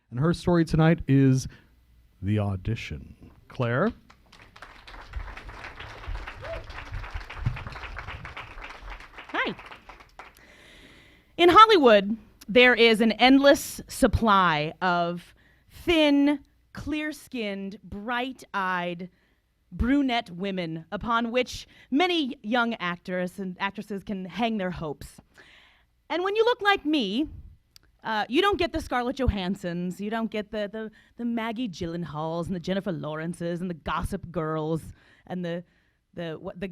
And her story tonight is The Audition. Claire? Hi. In Hollywood, there is an endless supply of thin, clear-skinned, bright-eyed, brunette women upon which many young actors and actresses can hang their hopes. And when you look like me, you don't get the Scarlett Johanssons, you don't get the Maggie Gyllenhaals and the Jennifer Lawrences and the Gossip Girls and the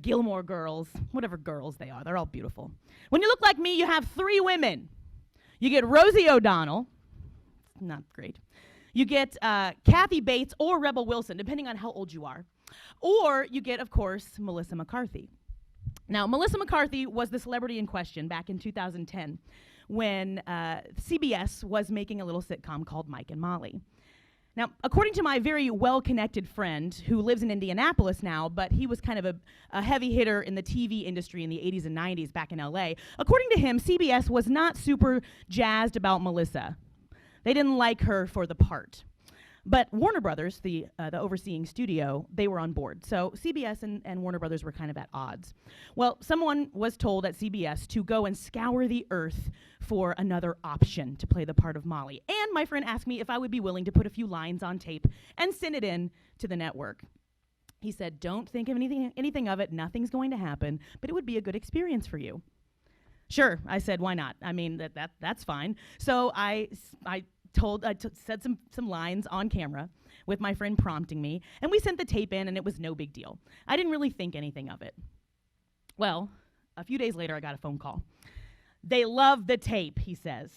Gilmore Girls, whatever girls they are, they're all beautiful. When you look like me, you have three women. You get Rosie O'Donnell, not great. You get Kathy Bates or Rebel Wilson, depending on how old you are. Or you get, of course, Melissa McCarthy. Now, Melissa McCarthy was the celebrity in question back in 2010 when CBS was making a little sitcom called Mike and Molly. Now, according to my very well-connected friend who lives in Indianapolis now, but he was kind of a heavy hitter in the TV industry in the 80s and 90s back in LA, according to him, CBS was not super jazzed about Melissa. They didn't like her for the part. But Warner Brothers, the overseeing studio, they were on board. So CBS and Warner Brothers were kind of at odds. Well, someone was told at CBS to go and scour the earth for another option to play the part of Molly. And my friend asked me if I would be willing to put a few lines on tape and send it in to the network. He said, don't think of anything of it, nothing's going to happen, but it would be a good experience for you. Sure, I said, why not? I mean, that's fine. So I said some lines on camera with my friend prompting me, and we sent the tape in, and it was no big deal. I didn't really think anything of it. Well, a few days later, I got a phone call. They love the tape, he says.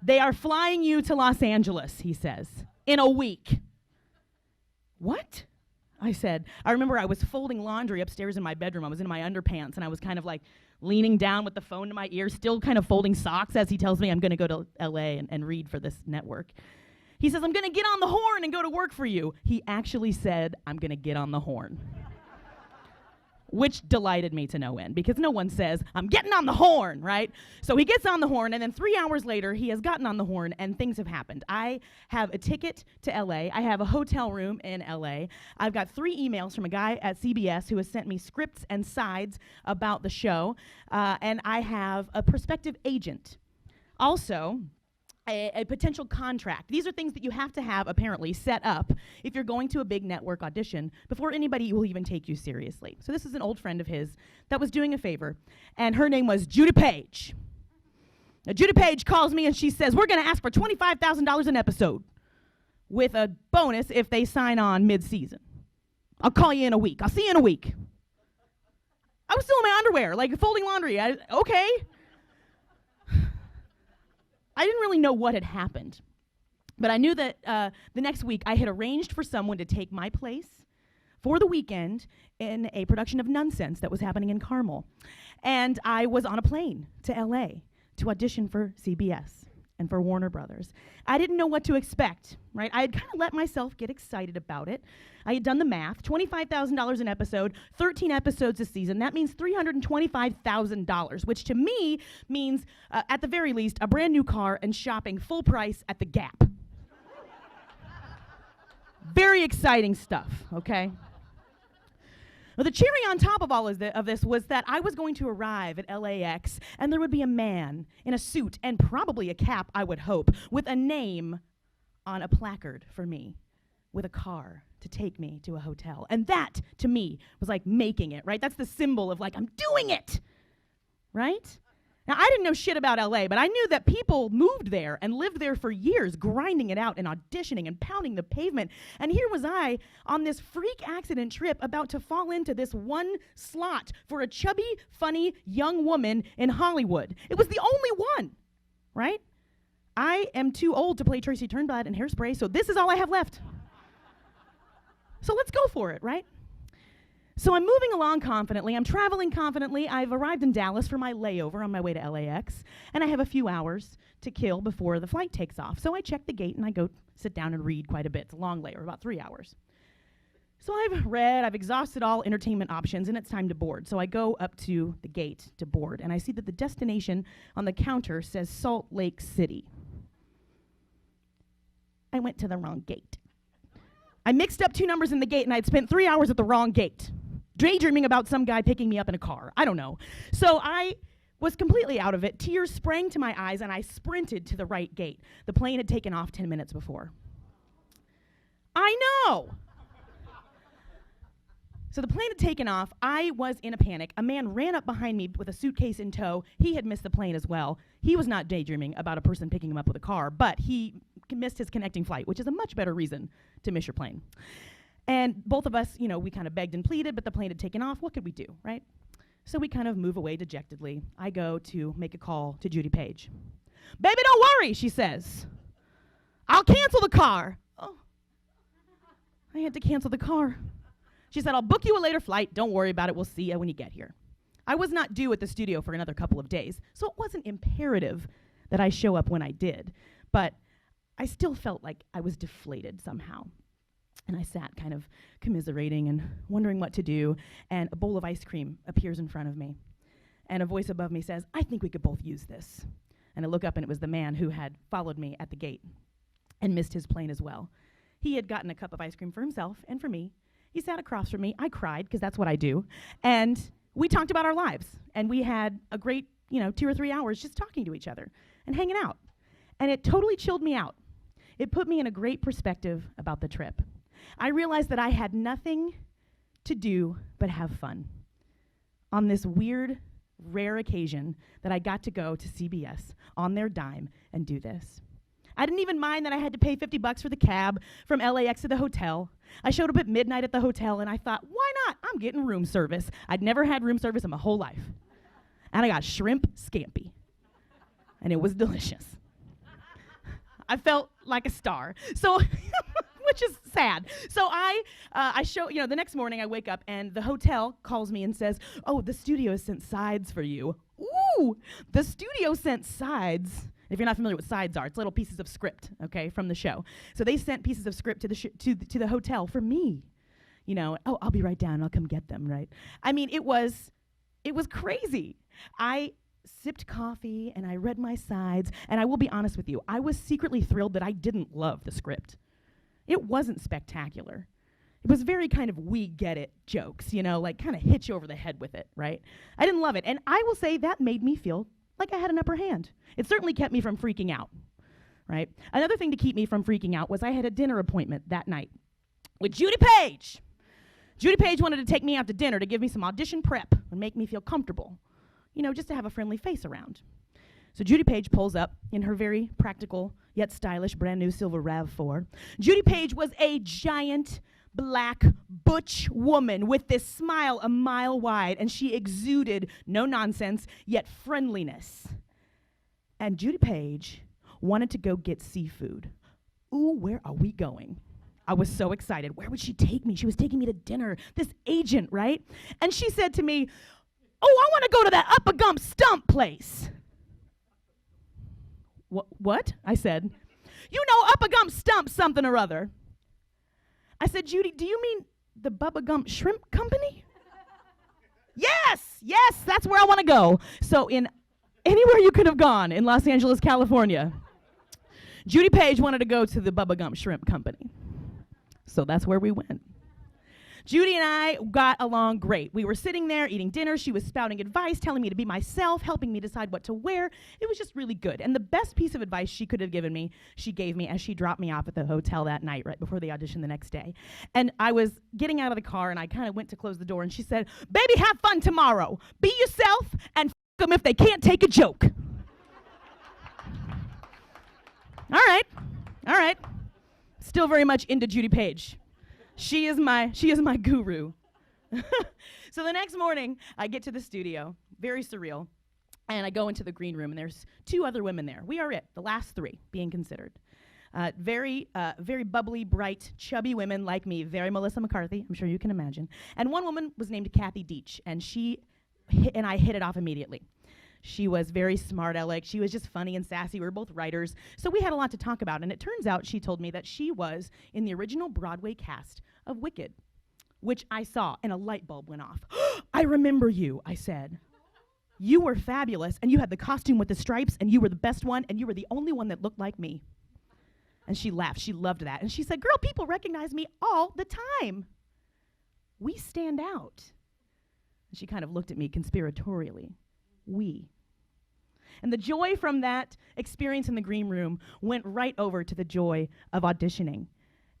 They are flying you to Los Angeles, he says, in a week. What? I said. I remember I was folding laundry upstairs in my bedroom. I was in my underpants, and I was kind of like leaning down with the phone to my ear, still kind of folding socks as he tells me I'm going to go to LA and read for this network. He says, I'm going to get on the horn and go to work for you. He actually said, I'm going to get on the horn. Which delighted me to no end, because no one says, I'm getting on the horn, right? So he gets on the horn, and then 3 hours later, he has gotten on the horn, and things have happened. I have a ticket to LA. I have a hotel room in LA. I've got 3 emails from a guy at CBS who has sent me scripts and sides about the show, and I have a prospective agent. Also, a potential contract. These are things that you have to have, apparently, set up if you're going to a big network audition before anybody will even take you seriously. So this is an old friend of his that was doing a favor, and her name was Judah Page. Now, Judah Page calls me and she says, we're going to ask for $25,000 an episode with a bonus if they sign on mid-season. I'll call you in a week. I'll see you in a week. I was still in my underwear, like folding laundry. Okay. I didn't really know what had happened, but I knew that the next week I had arranged for someone to take my place for the weekend in a production of Nonsense that was happening in Carmel. And I was on a plane to LA to audition for CBS and for Warner Brothers. I didn't know what to expect, right? I had kind of let myself get excited about it. I had done the math, $25,000 an episode, 13 episodes a season. That means $325,000, which to me means, at the very least, a brand new car and shopping full price at the Gap. Very exciting stuff, okay? Well, the cherry on top of all of this was that I was going to arrive at LAX, and there would be a man in a suit and probably a cap, I would hope, with a name on a placard for me, with a car to take me to a hotel. And that, to me, was like making it, right? That's the symbol of like, I'm doing it, right? Now, I didn't know shit about LA, but I knew that people moved there and lived there for years, grinding it out and auditioning and pounding the pavement. And here was I on this freak accident trip about to fall into this one slot for a chubby, funny young woman in Hollywood. It was the only one, right? I am too old to play Tracy Turnblad in Hairspray, so this is all I have left. So let's go for it, right? So I'm moving along confidently. I'm traveling confidently. I've arrived in Dallas for my layover on my way to LAX, and I have a few hours to kill before the flight takes off. So I check the gate, and I go sit down and read quite a bit. It's a long layover, about 3 hours. So I've read, I've exhausted all entertainment options, and it's time to board. So I go up to the gate to board, and I see that the destination on the counter says Salt Lake City. I went to the wrong gate. I mixed up 2 numbers in the gate, and I'd spent 3 hours at the wrong gate, daydreaming about some guy picking me up in a car. I don't know. So I was completely out of it. Tears sprang to my eyes, and I sprinted to the right gate. The plane had taken off 10 minutes before. I know. So the plane had taken off. I was in a panic. A man ran up behind me with a suitcase in tow. He had missed the plane as well. He was not daydreaming about a person picking him up with a car, but he missed his connecting flight, which is a much better reason to miss your plane. And both of us, we kind of begged and pleaded, but the plane had taken off. What could we do, right? So we kind of move away dejectedly. I go to make a call to Judy Page. "Baby, don't worry," she says. "I'll cancel the car." Oh, I had to cancel the car. She said, "I'll book you a later flight. Don't worry about it. We'll see you when you get here." I was not due at the studio for another couple of days, so it wasn't imperative that I show up when I did. But I still felt like I was deflated somehow. And I sat kind of commiserating and wondering what to do, and a bowl of ice cream appears in front of me. And a voice above me says, "I think we could both use this." And I look up, and it was the man who had followed me at the gate and missed his plane as well. He had gotten a cup of ice cream for himself and for me. He sat across from me. I cried, because that's what I do. And we talked about our lives. And we had a great, 2 or 3 hours just talking to each other and hanging out. And it totally chilled me out. It put me in a great perspective about the trip. I realized that I had nothing to do but have fun on this weird, rare occasion that I got to go to CBS on their dime and do this. I didn't even mind that I had to pay $50 for the cab from LAX to the hotel. I showed up at midnight at the hotel, and I thought, why not? I'm getting room service. I'd never had room service in my whole life. And I got shrimp scampi, and it was delicious. I felt like a star. So, which is sad. So I show, the next morning I wake up, and the hotel calls me and says, "Oh, the studio has sent sides for you." Ooh, the studio sent sides. If you're not familiar with sides are, it's little pieces of script, okay, from the show. So they sent pieces of script to the hotel for me. "Oh, I'll be right down. I'll come get them," right? I mean, it was crazy. I sipped coffee and I read my sides, and I will be honest with you, I was secretly thrilled that I didn't love the script. It wasn't spectacular. It was very kind of we get it jokes, like kind of hit you over the head with it, right? I didn't love it, and I will say that made me feel like I had an upper hand. It certainly kept me from freaking out, right? Another thing to keep me from freaking out was I had a dinner appointment that night with Judy Page. Judy Page wanted to take me out to dinner to give me some audition prep and make me feel comfortable, just to have a friendly face around. So Judy Page pulls up in her very practical yet stylish brand new silver RAV4. Judy Page was a giant black butch woman with this smile a mile wide, and she exuded no nonsense yet friendliness. And Judy Page wanted to go get seafood. Ooh, where are we going? I was so excited. Where would she take me? She was taking me to dinner, this agent, right? And she said to me, "Oh, I want to go to that Upper Gump Stump place." What? I said, Upper Gump Stump something or other. I said, "Judy, do you mean the Bubba Gump Shrimp Company?" Yes, that's where I want to go. So in anywhere you could have gone in Los Angeles, California, Judy Page wanted to go to the Bubba Gump Shrimp Company. So that's where we went. Judy and I got along great. We were sitting there eating dinner. She was spouting advice, telling me to be myself, helping me decide what to wear. It was just really good. And the best piece of advice she could have given me, she gave me as she dropped me off at the hotel that night, right before the audition the next day. And I was getting out of the car, and I kind of went to close the door, and she said, "Baby, have fun tomorrow. Be yourself and f them if they can't take a joke." All right. Still very much into Judy Page. She is my guru. So the next morning, I get to the studio, very surreal, and I go into the green room, and there's 2 other women there. We are it, the last 3 being considered. Very bubbly, bright, chubby women like me, very Melissa McCarthy, I'm sure you can imagine. And one woman was named Kathy Deach, and she and I hit it off immediately. She was very smart aleck. She was just funny and sassy. We were both writers, so we had a lot to talk about. And it turns out she told me that she was in the original Broadway cast of Wicked, which I saw, and a light bulb went off. "I remember you," I said. "You were fabulous, and you had the costume with the stripes, and you were the best one, and you were the only one that looked like me." And she laughed. She loved that. And she said, girl, people recognize me all the time. We stand out. And she kind of looked at me conspiratorially. We. And the joy from that experience in the green room went right over to the joy of auditioning.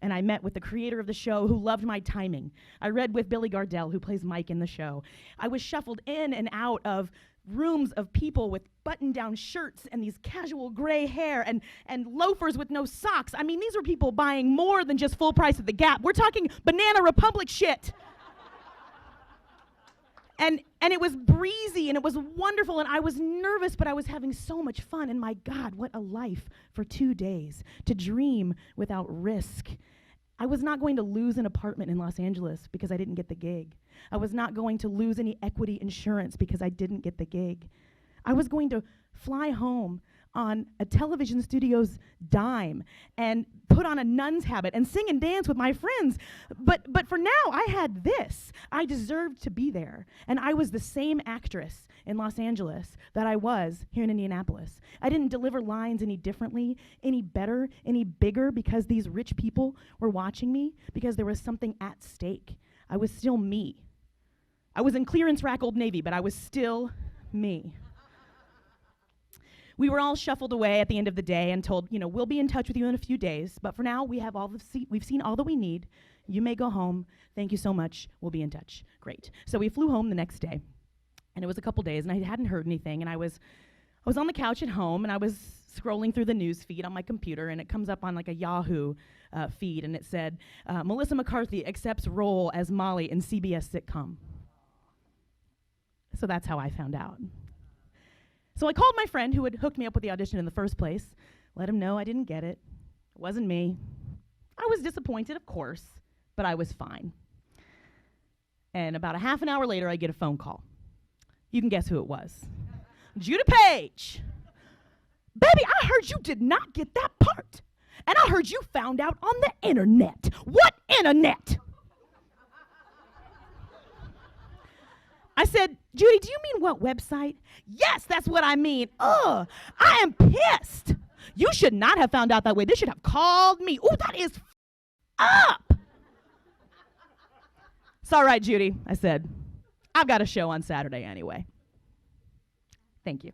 And I met with the creator of the show who loved my timing. I read with Billy Gardell, who plays Mike in the show. I was shuffled in and out of rooms of people with button-down shirts and these casual gray hair and loafers with no socks. I mean, these were people buying more than just full price at the Gap. We're talking Banana Republic shit. And it was breezy and it was wonderful and I was nervous, but I was having so much fun. And my God, what a life for 2 days to dream without risk. I was not going to lose an apartment in Los Angeles because I didn't get the gig. I was not going to lose any equity insurance because I didn't get the gig. I was going to fly home on a television studio's dime and put on a nun's habit and sing and dance with my friends. But for now, I had this. I deserved to be there. And I was the same actress in Los Angeles that I was here in Indianapolis. I didn't deliver lines any differently, any better, any bigger because these rich people were watching me, because there was something at stake. I was still me. I was in clearance rack Old Navy, but I was still me. We were all shuffled away at the end of the day and told, we'll be in touch with you in a few days, but for now we've seen all that we need. You may go home. Thank you so much. We'll be in touch. Great. So we flew home the next day, and it was a couple days, and I hadn't heard anything, and I was on the couch at home, and I was scrolling through the news feed on my computer, and it comes up on like a Yahoo feed, and it said, Melissa McCarthy accepts role as Molly in CBS sitcom. So that's how I found out. So I called my friend who had hooked me up with the audition in the first place, let him know I didn't get it. It wasn't me. I was disappointed, of course, but I was fine. And about a half an hour later, I get a phone call. You can guess who it was. Judah Page. Baby, I heard you did not get that part. And I heard you found out on the internet. What internet? I said, Judy, do you mean what website? Yes, that's what I mean. Ugh, I am pissed. You should not have found out that way. They should have called me. Ooh, that is up. It's all right, Judy, I said. I've got a show on Saturday anyway. Thank you.